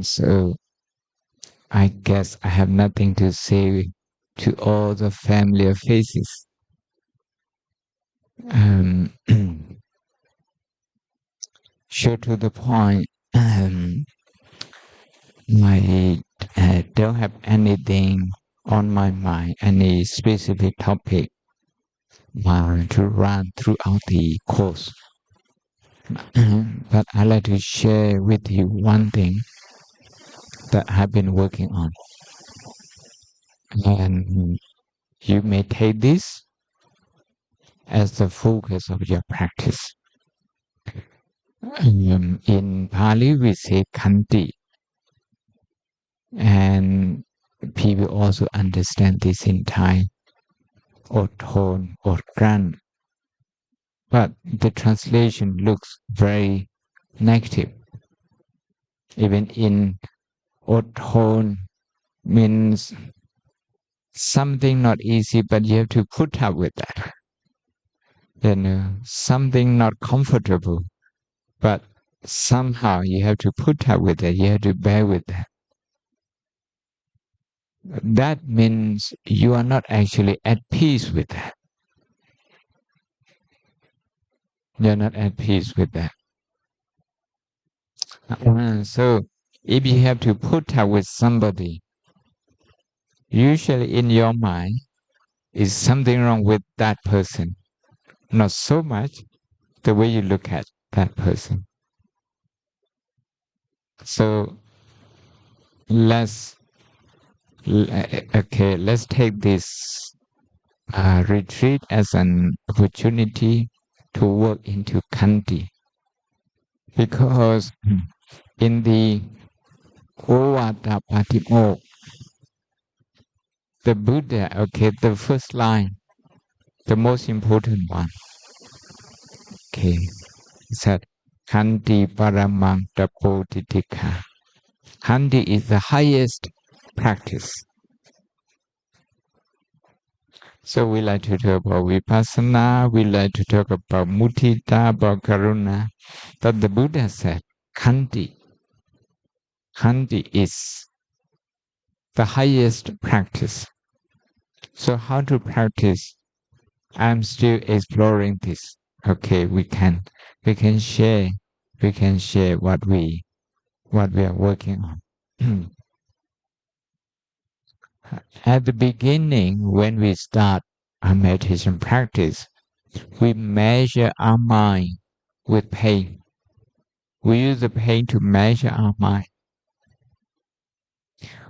So I guess I have nothing to say to all the familiar faces. Sure to the point, I don't have anything on my mind, any specific topic to run throughout the course. But I'd like to share with you one thing that I've been working on. And you may take this as the focus of your practice. In Pali, we say Khanti, and people also understand this in Thai, or tone, or gran. But the translation looks very negative. Even in tone means something not easy, but you have to put up with that. Something not comfortable, but somehow you have to put up with it. You have to bear with that. That means you are not actually at peace with that. You're not at peace with that. So if you have to put up with somebody, usually in your mind is something wrong with that person. Not so much the way you look at that person. So let's take this retreat as an opportunity to work into Khanti, because in the Ovada Patimokkha, the Buddha, the first line, the most important one, said, Khanti Paramang Tapo Titikha. Khanti is the highest practice. So we like to talk about Vipassana, we like to talk about Mudita, about Karuna. But the Buddha said, Khanti. Khanti is the highest practice. So how to practice? I'm still exploring this. We can share what we are working on. At the beginning, when we start our meditation practice, we measure our mind with pain. We use the pain to measure our mind.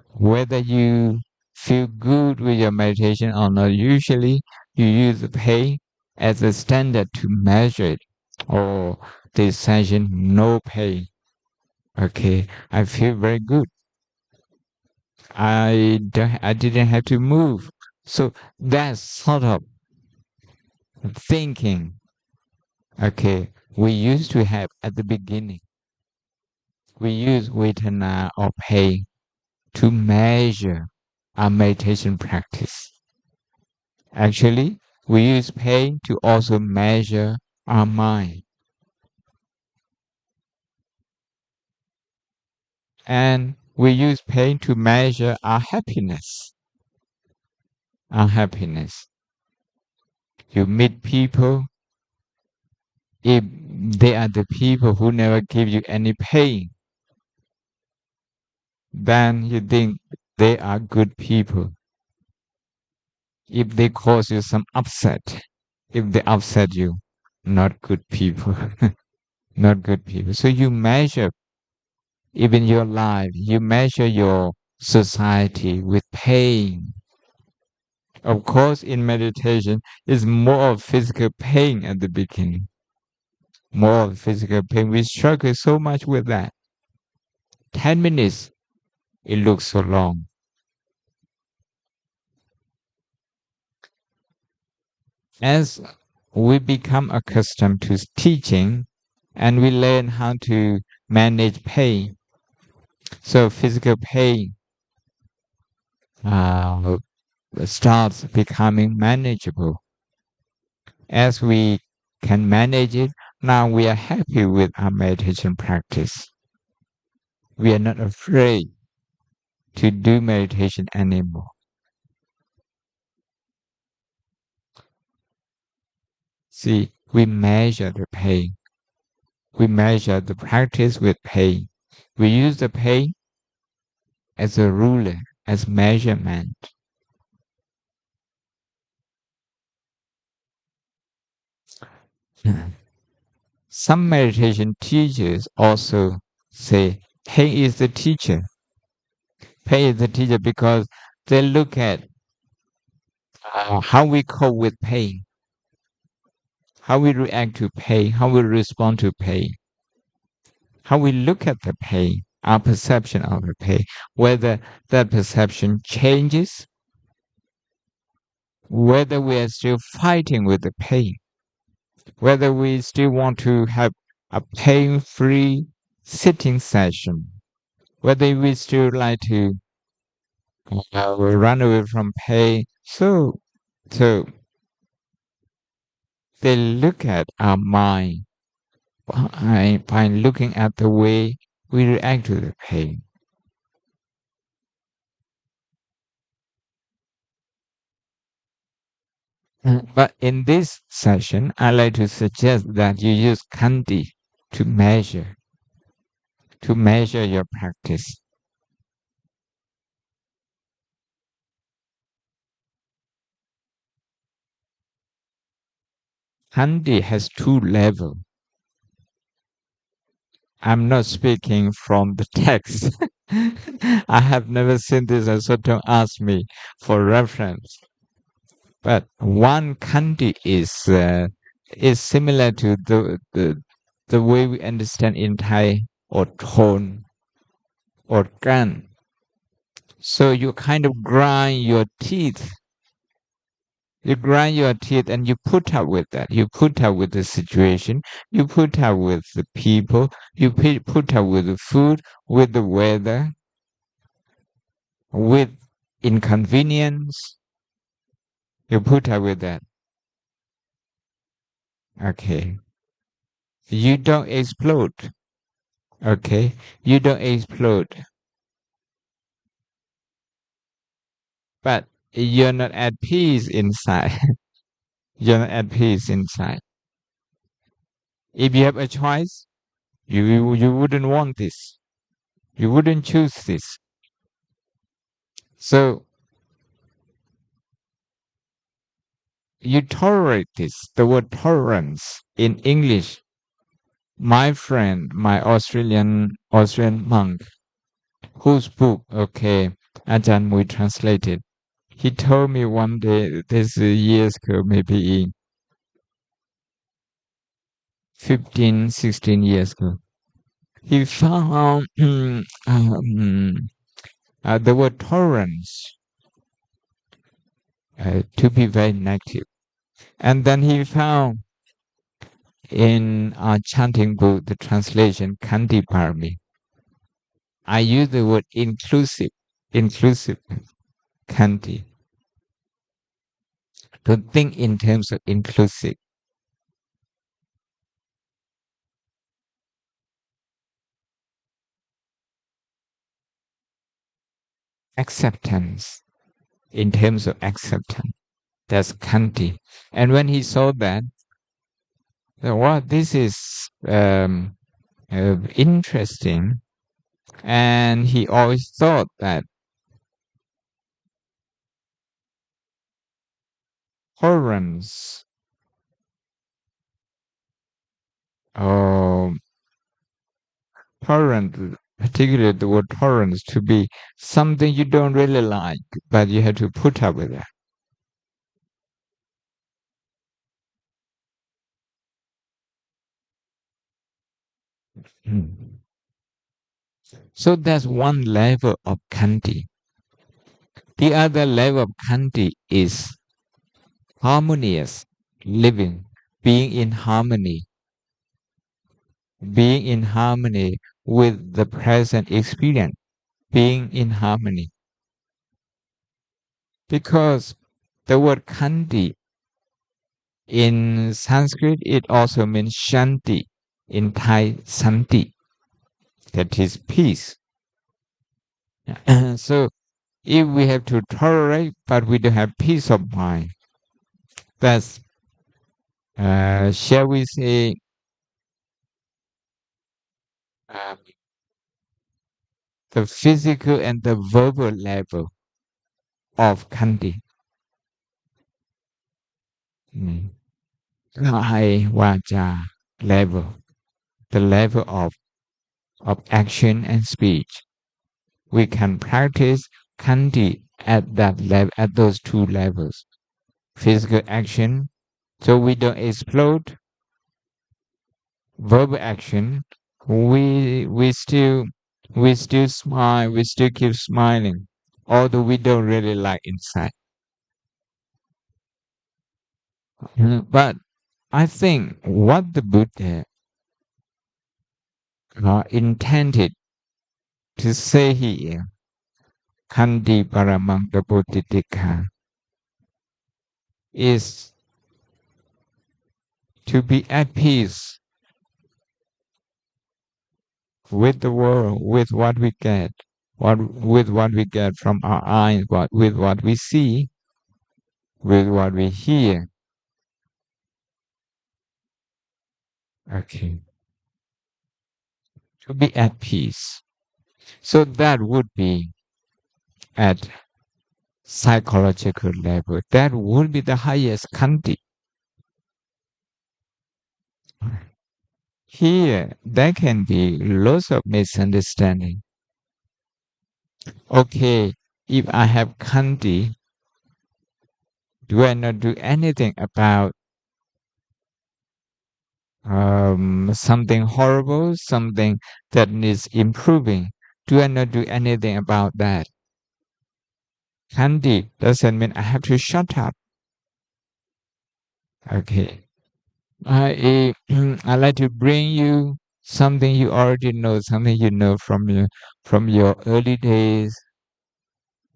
Whether you feel good with your meditation or not, usually you use the pain as a standard to measure it. Or this session, no pain. I feel very good. I didn't have to move. So that sort of thinking, we used to have at the beginning. We use vedana or pain to measure our meditation practice. Actually, we use pain to also measure our mind. And we use pain to measure our happiness. Our happiness. You meet people, if they are the people who never give you any pain, then you think they are good people. If they cause you some upset, if they upset you, not good people. Not good people. So you measure even your life, you measure your society with pain. Of course, in meditation, it's more of physical pain at the beginning. More of physical pain. We struggle so much with that. 10 minutes, it looks so long. As we become accustomed to teaching and we learn how to manage pain, so physical pain starts becoming manageable. As we can manage it, now we are happy with our meditation practice. We are not afraid to do meditation anymore. See, we measure the pain. We measure the practice with pain. We use the pain as a ruler, as measurement. Some meditation teachers also say pain is the teacher. Pain is the teacher because they look at how we cope with pain, how we react to pain, how we respond to pain, how we look at the pain, our perception of the pain, whether that perception changes, whether we are still fighting with the pain, whether we still want to have a pain-free sitting session, whether we still like to run away from pain. So they look at our mind by looking at the way we react to the pain. But in this session, I like to suggest that you use Khanti to measure your practice. Khanti has two levels. I'm not speaking from the text. I have never seen this, and so don't ask me for reference. But one Khanti is similar to the way we understand in Thai or tone or gan. So you kind of grind your teeth. You grind your teeth and you put up with that. You put up with the situation. You put up with the people. You put up with the food, with the weather, with inconvenience. You put up with that. Okay. You don't explode. Okay. You don't explode. But you're not at peace inside. You're not at peace inside. If you have a choice, you wouldn't want this. You wouldn't choose this. So you tolerate this. The word tolerance in English. My friend, my Austrian monk, whose book, okay, Ajahn Mui translated, he told me one day, this years ago, maybe 15, 16 years ago, he found the word tolerance to be very negative. And then he found in our chanting book, the translation Khanti Parami, I use the word inclusive Khanti, to think in terms of inclusive. Acceptance, in terms of acceptance. That's Khanti. And when he saw that, well, this is interesting. And he always thought that tolerance, or tolerance, particularly the word tolerance, to be something you don't really like, but you have to put up with that. Mm. So that's one level of Khanti. The other level of Khanti is harmonious living, being in harmony with the present experience, being in harmony. Because the word Khanti in Sanskrit, it also means Shanti, in Thai, Santi, that is peace. So if we have to tolerate, but we don't have peace of mind, that's, shall we say, um, the physical and the verbal level of Khanti. Kaya Vaja level, the level of action and speech. We can practice Khanti at that level, at those two levels. Physical action, so we don't explode. Verbal action, we still smile, we still keep smiling, although we don't really like inside. But I think what the Buddha intended to say here, Khanti Paramang Bodhitika, is to be at peace with the world, with what we get, with what we get from our eyes, with what we see, with what we hear. Okay, to be at peace. So that would be at psychological level. That would be the highest Khanti. Here, there can be lots of misunderstanding. Okay, if I have Khanti, do I not do anything about something horrible, something that needs improving? Do I not do anything about that? Khanti doesn't mean I have to shut up. Okay. I like to bring you something you already know, something you know from your early days,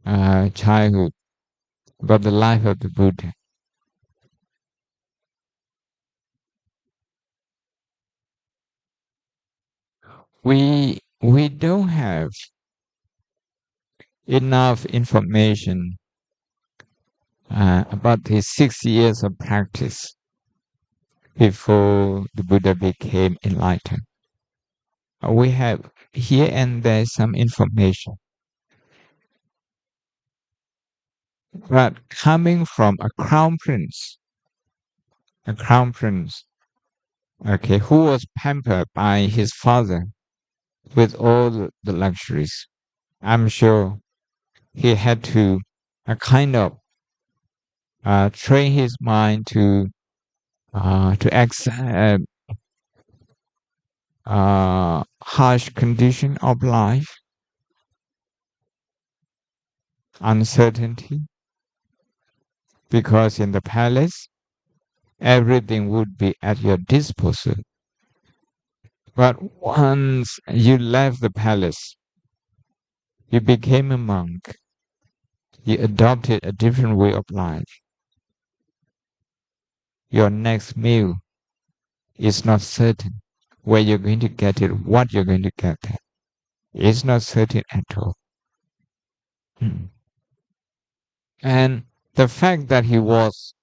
childhood, about the life of the Buddha. We don't have enough information about his 6 years of practice before the Buddha became enlightened. We have here and there some information, but coming from a crown prince, okay, who was pampered by his father with all the luxuries. I'm sure he had to kind of train his mind to accept harsh condition of life, uncertainty, because in the palace everything would be at your disposal. But once you left the palace, you became a monk, you adopted a different way of life. Your next meal is not certain where you're going to get it, what you're going to get there. It's not certain at all. Hmm. And the fact that he was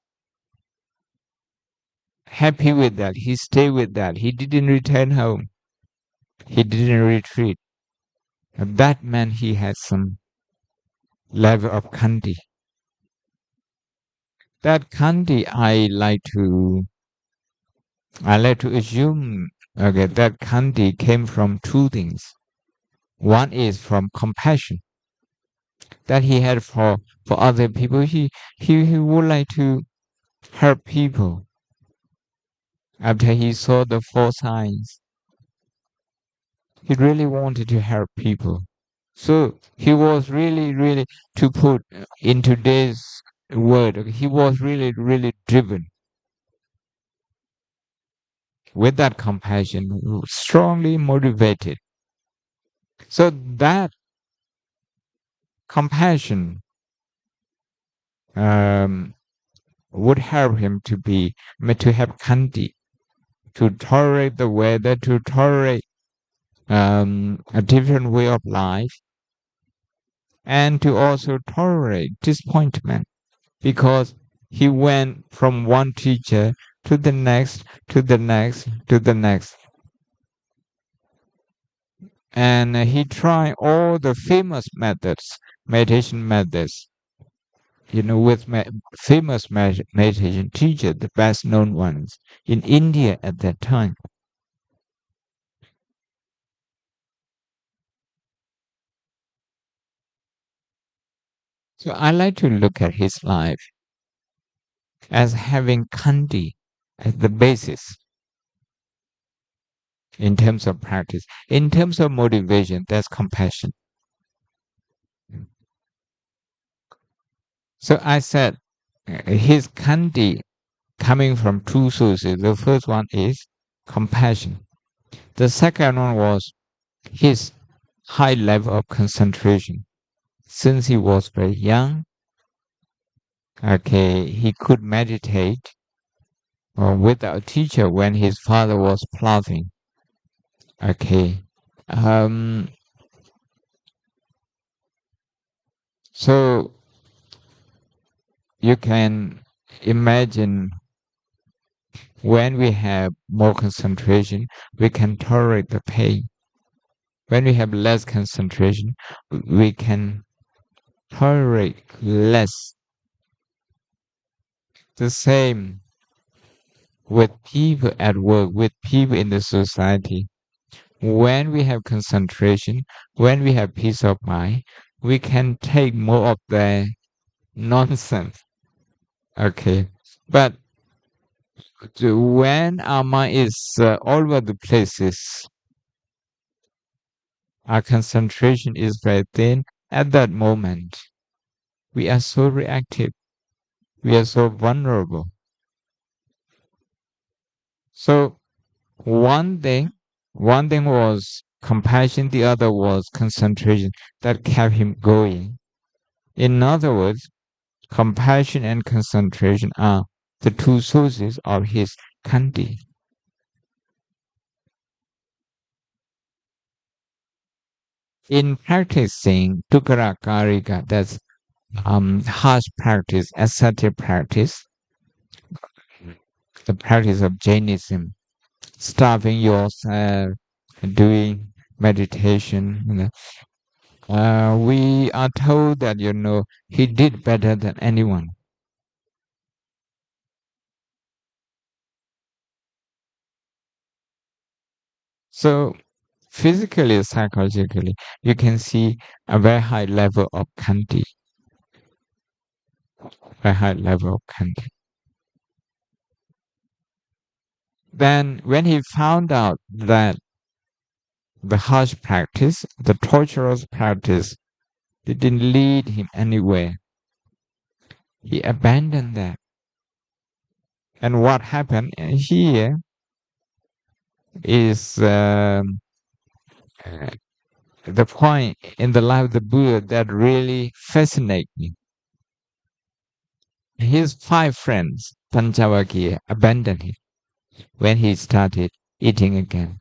happy with that, he stayed with that, he didn't return home, he didn't retreat. That meant he had some level of Khanti. That Khanti, I like to assume, okay, that Khanti came from two things. One is from compassion that he had for other people. He would like to help people after he saw the four signs. He really wanted to help people. So he was really, to put in today's word, okay, he was really driven with that compassion, strongly motivated. So that compassion um, would help him to have Khanti, to tolerate the weather, to tolerate a different way of life, and to also tolerate disappointment, because he went from one teacher to the next, to the next, to the next. And he tried all the famous methods, meditation methods, with famous meditation teachers, the best known ones in India at that time. So I like to look at his life as having Khanti as the basis in terms of practice. In terms of motivation, there's compassion. So I said his Khanti coming from two sources. The first one is compassion. The second one was his high level of concentration. Since he was very young, okay, he could meditate without a teacher when his father was plowing. Okay. Um, so you can imagine when we have more concentration, we can tolerate the pain. When we have less concentration, we can tolerate less. The same with people at work, with people in the society. When we have concentration, when we have peace of mind, we can take more of the nonsense. Okay. But when our mind is all over the places, our concentration is very thin. At that moment, we are so reactive. We are so vulnerable. So one thing was compassion, the other was concentration that kept him going. In other words, compassion and concentration are the two sources of his Khanti. In practicing Tukara Karika, that's harsh practice, ascetic practice, the practice of Jainism, starving yourself, doing meditation. We are told that he did better than anyone. So physically, psychologically, you can see a very high level of Khanti, very high level of Khanti. Then when he found out that the harsh practice, the torturous practice, didn't lead him anywhere, he abandoned that. And what happened here is uh, the point in the life of the Buddha that really fascinates me. His five friends, Panchavakya, abandoned him when he started eating again.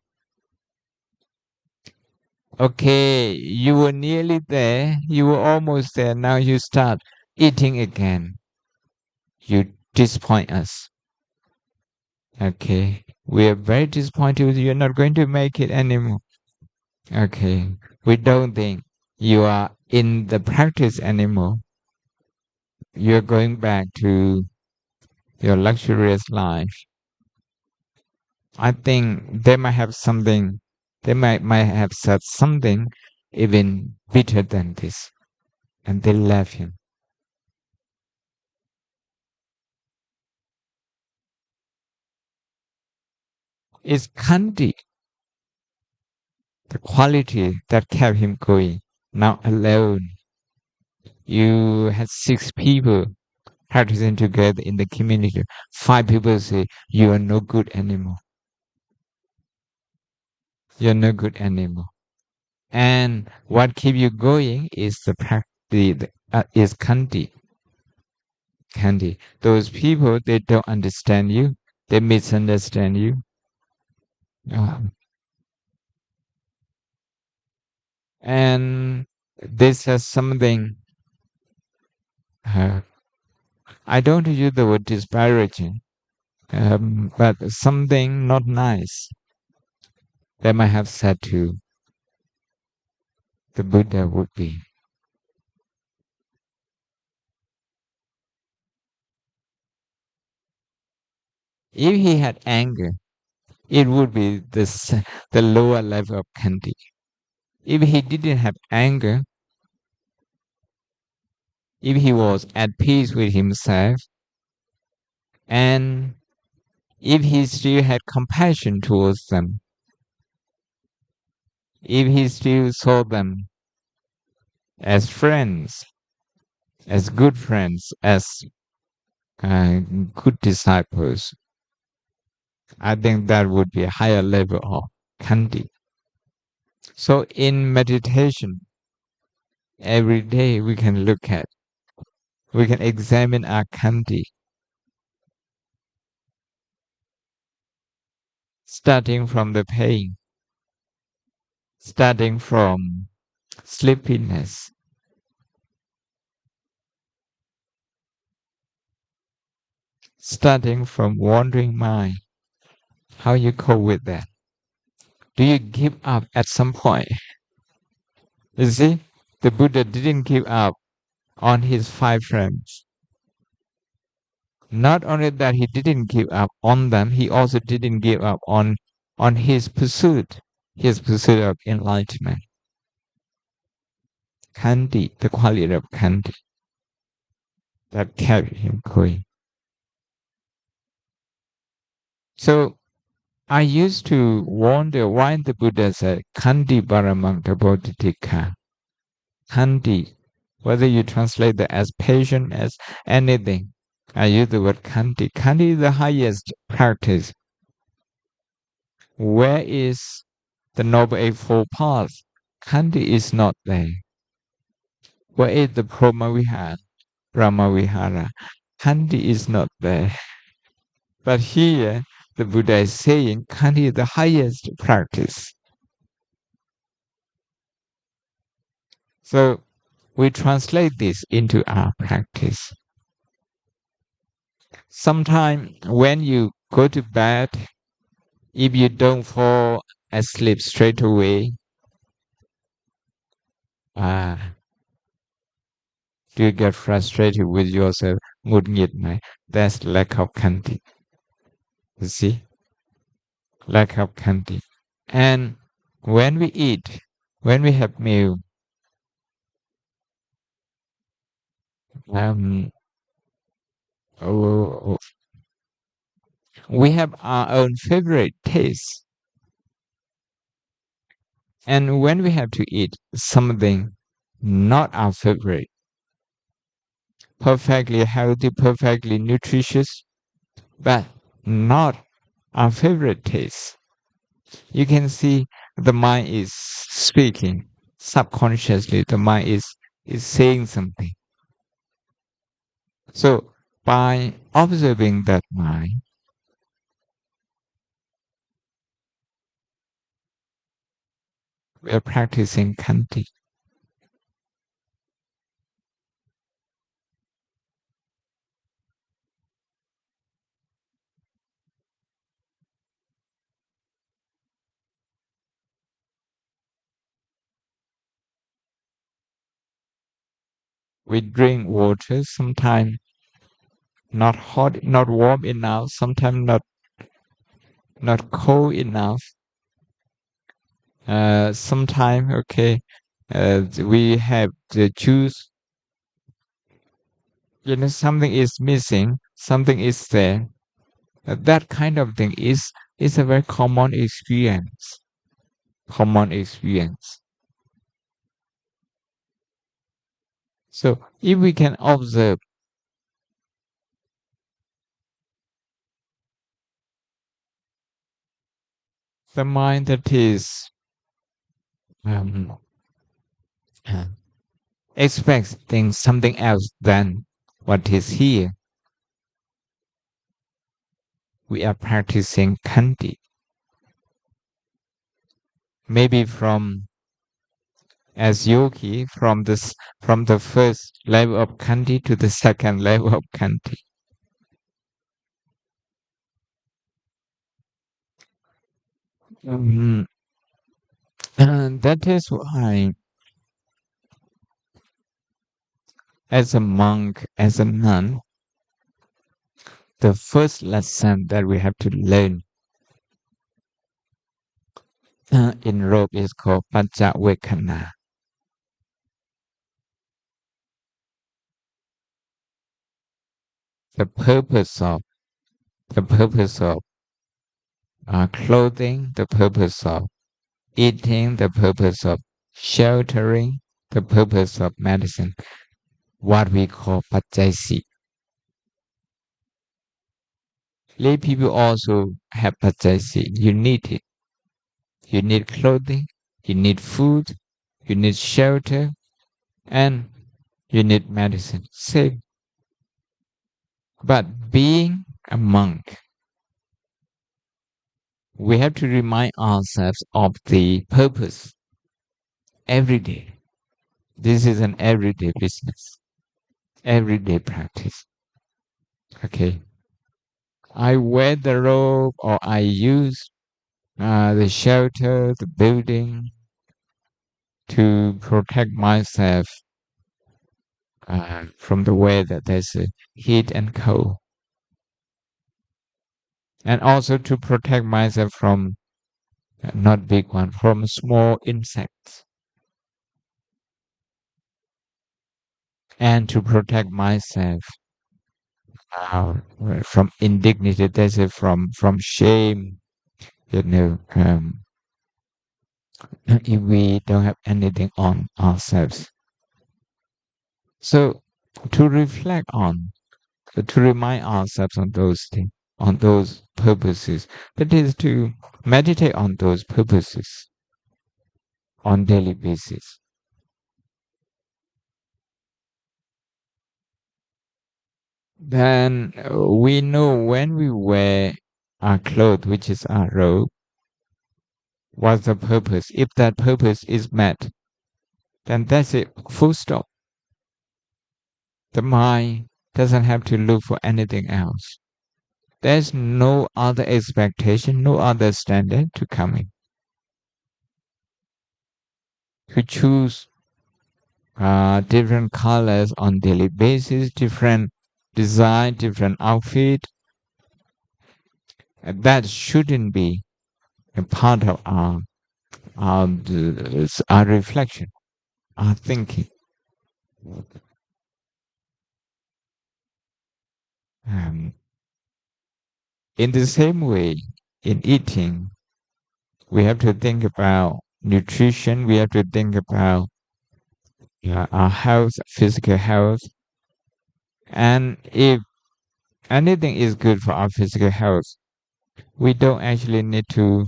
Okay, you were nearly there, you were almost there, now you start eating again. You disappoint us. Okay, we are very disappointed with you. You're not going to make it anymore. Okay, we don't think you are in the practice anymore. You're going back to your luxurious life. I think they might have something, they might have said something even better than this, and they left him. It's Khanti, the quality that kept him going. Now alone, you had six people practicing together in the community. Five people say, you are no good anymore. You're no good anymore. And what keep you going is the practice, is Khanti. Khanti. Those people, they don't understand you. They misunderstand you. Um, and this has something, uh, I don't use the word disparaging, but something not nice they might have said to the Buddha would be, if he had anger, it would be the lower level of Khanti. If he didn't have anger, if he was at peace with himself, and if he still had compassion towards them, if he still saw them as friends, as good friends, as good disciples, I think that would be a higher level of Khanti. So in meditation, every day we can look at, we can examine our Khanti, starting from the pain, starting from sleepiness, starting from wandering mind. How you cope with that? Do you give up at some point? You see, the Buddha didn't give up on his five friends. Not only that, he didn't give up on them, he also didn't give up on his pursuit of enlightenment. Khanti, the quality of Khanti that carried him going. So I used to wonder why the Buddha said Khanti Paramanta Bodhitika. Khanti, whether you translate that as patient, as anything. I use the word Khanti. Khanti is the highest practice. Where is the Noble Eightfold Path? Khanti is not there. Where is the Brahma Vihara? Khanti is not there. But here, the Buddha is saying Khanti is the highest practice. So we translate this into our practice. Sometimes when you go to bed, if you don't fall asleep straight away, do you get frustrated with yourself? Ngụt nghịt này? That's lack of Khanti. You see? Lack of Khanti. And when we eat, when we have meal, um, oh, we have our own favorite taste. And when we have to eat something not our favorite, perfectly healthy, perfectly nutritious, but not our favorite taste, you can see the mind is speaking subconsciously. The mind is saying something. So by observing that mind, we are practicing Khanti. We drink water, sometimes not hot, not warm enough, sometimes not cold enough. Sometimes, okay, we have the juice. Something is missing, something is there. That kind of thing is a very common experience. Common experience. So if we can observe the mind that is um, uh, expecting something else than what is here, we are practicing Khanti. Maybe from as yogi from the first level of Khanti to the second level of Khanti. Um, and that is why, as a monk, as a nun, the first lesson that we have to learn in Rome is called Pancha. The purpose of clothing, the purpose of eating, the purpose of sheltering, the purpose of medicine, what we call Pachayasi. Lay people also have Pachayasi. You need it. You need clothing, you need food, you need shelter, and you need medicine. Same. But being a monk, we have to remind ourselves of the purpose every day. This is an everyday business, everyday practice. Okay. I wear the robe or I use the shelter, the building to protect myself from the weather. There's heat and cold. And also to protect myself from not big one, from small insects. And to protect myself uh, from indignity, that's it, from shame, you know, if we don't have anything on ourselves. So to reflect on, to remind ourselves on those things, on those purposes, that is to meditate on those purposes on daily basis. Then we know when we wear our clothes, which is our robe, what's the purpose. If that purpose is met, then that's it, full stop. The mind doesn't have to look for anything else. There's no other expectation, no other standard to come in. To choose different colors on daily basis, different design, different outfit, that shouldn't be a part of our reflection, our thinking. Um, in the same way, in eating, we have to think about nutrition. We have to think about our health, physical health, and if anything is good for our physical health, we don't actually need to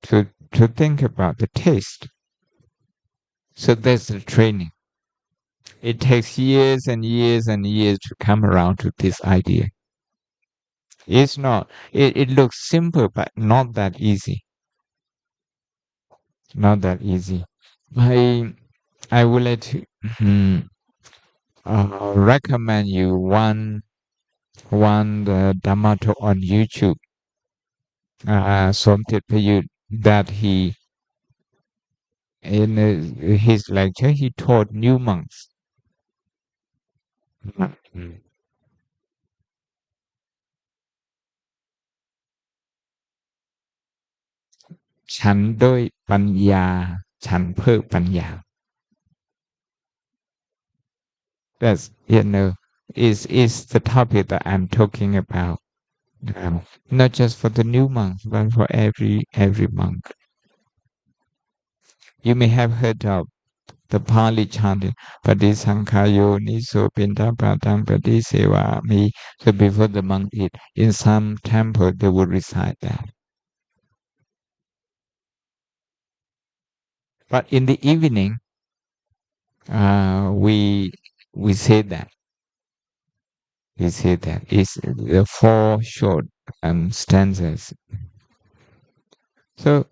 think about the taste. So that's the training. It takes years and years and years to come around to this idea. It's not. It looks simple, but not that easy. Not that easy. I would like to recommend you one Dhamma talk on YouTube. Something for you that he in his lecture he taught new monks. Mm. ฉันด้วยปัญญาฉันเพื่อปัญญา That's is the topic that I'm talking about. Not just for the new monks, but for every monk. You may have heard of the Pali chanting Padisankhayo Niso Pintapadam Padisewami. So before the monk eat, in some temple they would recite that. But in the evening, we say that. We say that it's the four short stanzas. So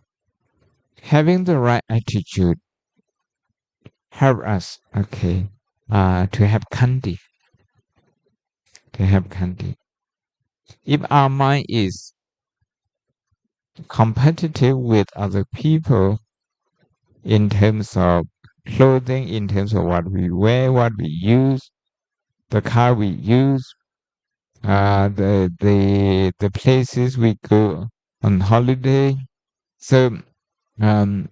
having the right attitude help us, okay, to have Khanti, to have Khanti. If our mind is competitive with other people in terms of clothing, in terms of what we wear, what we use, the car we use, the places we go on holiday. So um,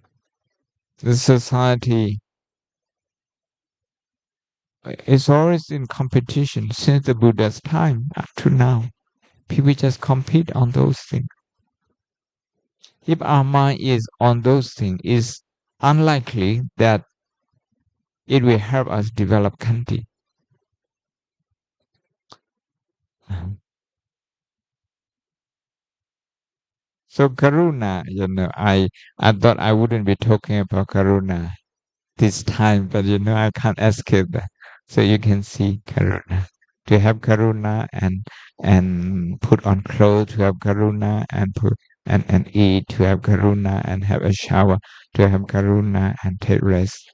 the society is always in competition since the Buddha's time up to now. People just compete on those things. If our mind is on those things, it's unlikely that it will help us develop Khanti. So Karuna, I thought I wouldn't be talking about Karuna this time, but I can't escape that. So you can see Karuna. To have Karuna and put on clothes, to have Karuna and put and eat, to have Karuna and have a shower, to have Karuna and take rest.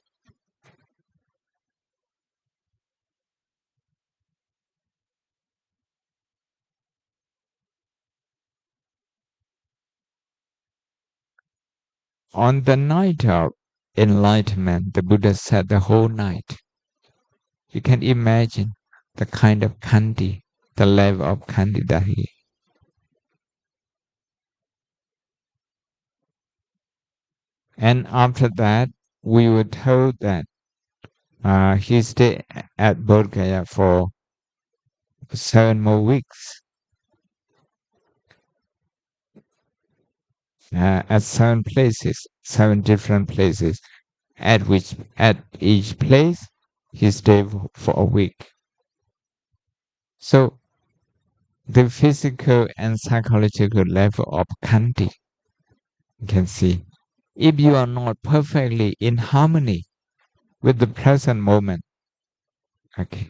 On the night of enlightenment, the Buddha said the whole night. You can imagine the kind of Khanti, the level of Khanti that he. And after that, we were told that he stayed at Bodh Gaya for 7 more weeks at 7 places, 7 different places, at each place he stayed for a week. So the physical and psychological level of Khanti, you can see. If you are not perfectly in harmony with the present moment, okay,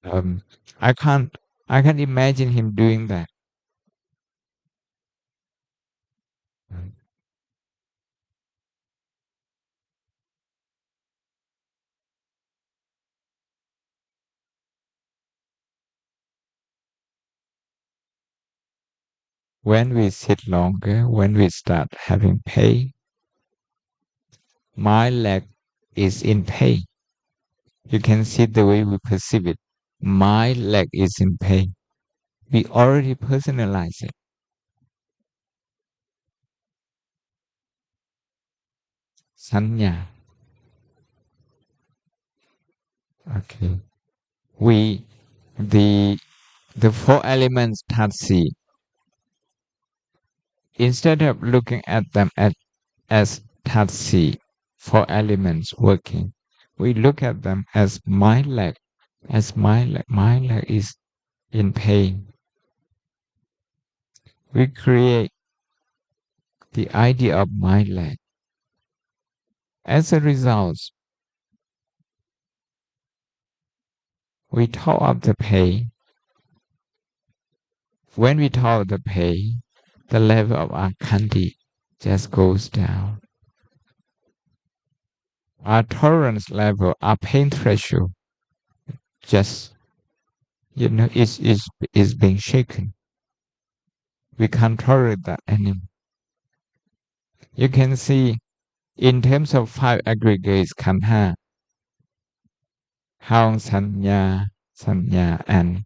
um, I can't, I can imagine him doing that. When we sit longer, when we start having pain, my leg is in pain. You can see the way we perceive it. My leg is in pain. We already personalize it. Sanya. Okay. We, the, the 4 elements tatsi, instead of looking at them as tatsi, 4 elements working, we look at them as my leg, my leg is in pain. We create the idea of my leg. As a result, we talk of the pain. When we talk of the pain, the level of our Khanti just goes down. Our tolerance level, our pain threshold, just is being shaken. We can't tolerate that anymore. You can see in terms of 5 aggregates, Khandha, how Sanya and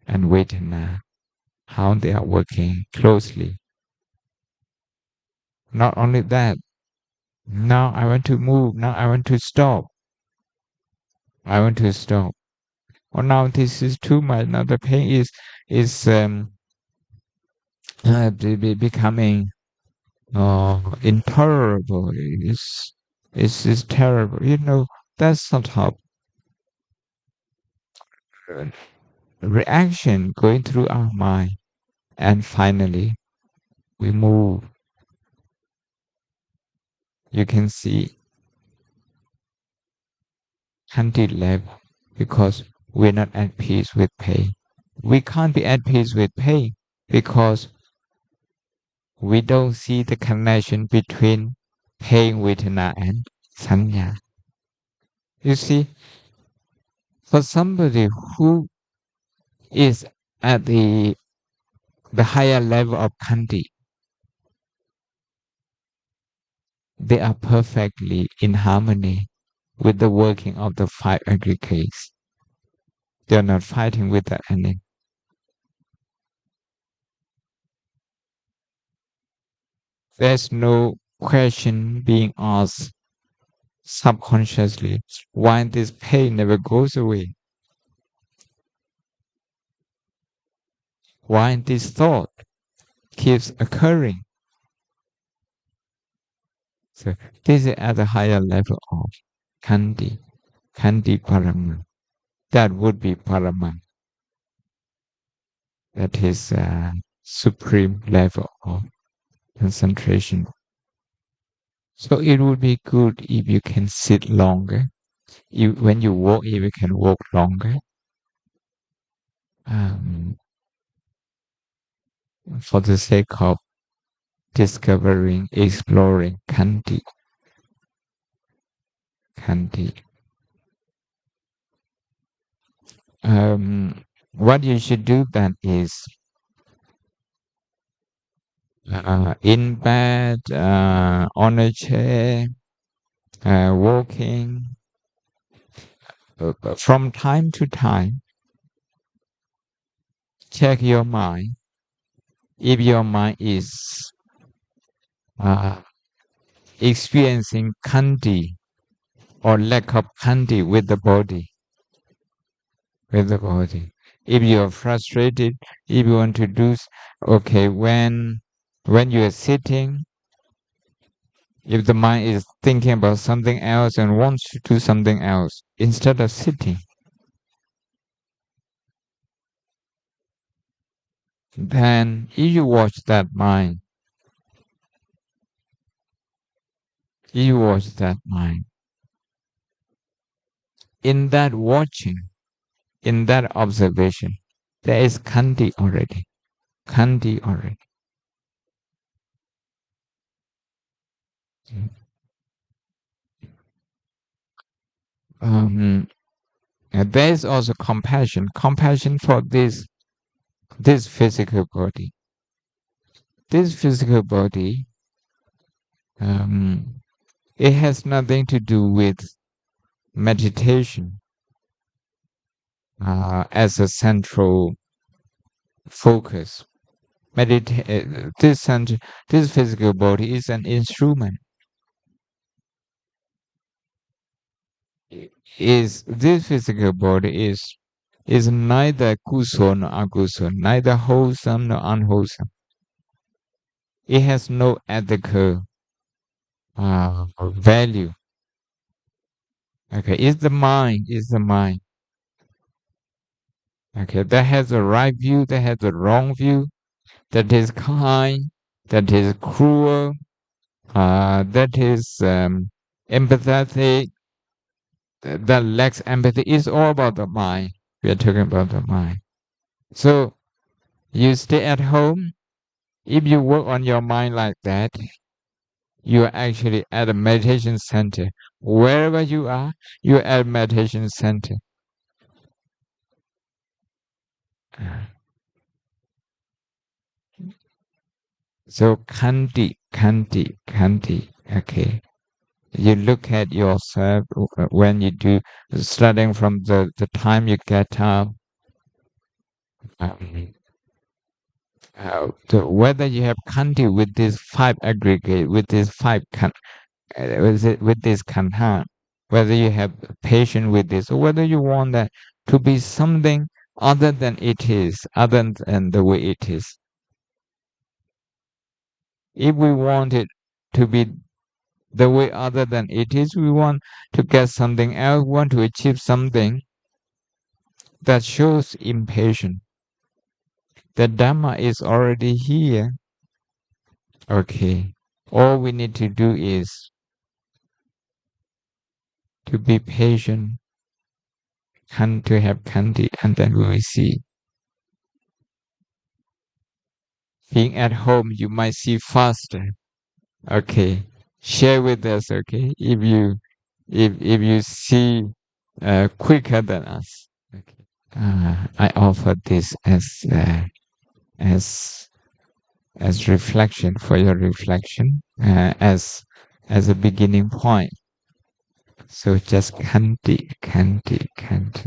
Vedana, how they are working closely. Not only that, now I want to move, now I want to stop. I want to stop. Or now this is too much. Now the pain is becoming intolerable. It's terrible. That's sort of reaction going through our mind, and finally we move. You can see Khanti left because we're not at peace with pain. We can't be at peace with pain because we don't see the connection between pain, vedana, and Sanya. You see, for somebody who is at the higher level of Khanti, they are perfectly in harmony with the working of the five aggregates. They are not fighting with the enemy. There's no question being asked subconsciously why this pain never goes away. Why this thought keeps occurring. So this is at a higher level of Khanti, Khanti Paraman. That would be Paraman. That is supreme level of concentration. So it would be good if you can sit longer. When you walk, if you can walk longer. Um, for the sake of discovering, exploring Khanti. Khanti. What you should do then is in bed, on a chair, walking, from time to time, check your mind. If your mind is uh, experiencing Khanti or lack of Khanti with the body, If you are frustrated, if you want to do, okay, when you are sitting, if the mind is thinking about something else and wants to do something else instead of sitting, then if you watch that mind, in that watching, in that observation, there is Khanti already. Khanti already. And there is also compassion. Compassion for this physical body. This physical body, it has nothing to do with meditation as a central focus. This physical body is an instrument. This physical body is neither kusala nor akusala, neither wholesome nor unwholesome. It has no ethical value. Okay, it's the mind. Okay, that has a right view, that has a wrong view, that is kind, that is cruel, that is empathetic, that lacks empathy. It's all about the mind. We are talking about the mind. So you stay at home. If you work on your mind like that, you are actually at a meditation center. Wherever you are, you're at a meditation center. So Khanti. Okay. You look at yourself when you do, starting from the time you get up, um, whether you have Khanti with these five aggregate, with these with this kantha, whether you have patience with this, or whether you want that to be something other than it is, other than the way it is. If we want it to be the way other than it is, we want to get something else, want to achieve something that shows impatience. The Dhamma is already here. Okay. All we need to do is to be patient, to have Khanti, and then we will see. Being at home, you might see faster. Okay. Share with us, okay? If you see quicker than us, okay. I offer this as as reflection for your reflection, as a beginning point. So just Khanti, Khanti, Khanti.